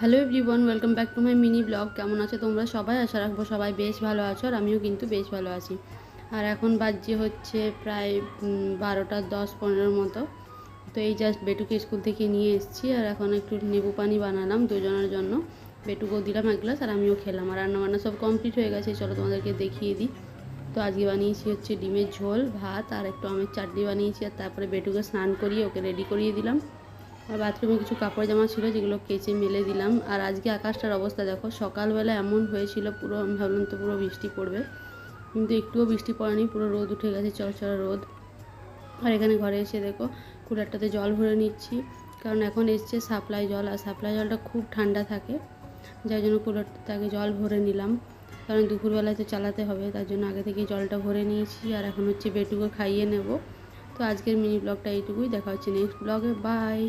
Hello everyone, welcome back to my mini blog. কেমন আছো তোমরা সবাই? আশা রাখবো সবাই বেশ ভালো আছো, আর আমিও কিন্তু বেশ ভালো আছি। আর এখন বাজছে হচ্ছে প্রায় 12টা 10-15 মতো। তো এই জাস্ট বেটুকে স্কুল থেকে নিয়ে এসেছি, আর এখন একটু লেবু পানি বানালাম দুজনের জন্য। বেটুকেও দিলাম এক গ্লাস আর আমিও খেলাম। আর রান্নাবান্না সব কমপ্লিট হয়ে গেছে, চলো তোমাদেরকে দেখিয়ে দিই। তো আজকে বানিয়েছি হচ্ছে ডিমের ঝোল, ভাত আর একটু আমের চাটনি বানিয়েছি। আর তারপরে বেটুকে স্নান করিয়ে ওকে রেডি করিয়ে দিলাম। আর বাথরুমে কিছু কাপড় জামা ছিল যেগুলো কেচে মেলে দিলাম। আর আজকে আকাশটার অবস্থা দেখো, সকালবেলা এমন হয়েছিল পুরো, আমি ভাবলাম তো পুরো বৃষ্টি পড়বে, কিন্তু একটুও বৃষ্টি পড়েনি, পুরো রোদ উঠে গেছে, চড়চড়া রোদ। আর এখানে ঘরে এসে দেখো কুলারটাতে জল ভরে নিচ্ছি, কারণ এখন এসছে সাপ্লাই জল, আর সাপ্লাই জলটা খুব ঠান্ডা থাকে, যার জন্য কুলারটাতে আগে জল ভরে নিলাম, কারণ দুপুরবেলায় তো চালাতে হবে, তার জন্য আগে থেকে জলটা ভরে নিয়েছি। আর এখন হচ্ছে বেটুকে খাইয়ে নেব। তো আজকের মিনি ব্লগটা এইটুকুই, দেখা হচ্ছে নেক্সট ব্লগে, বাই।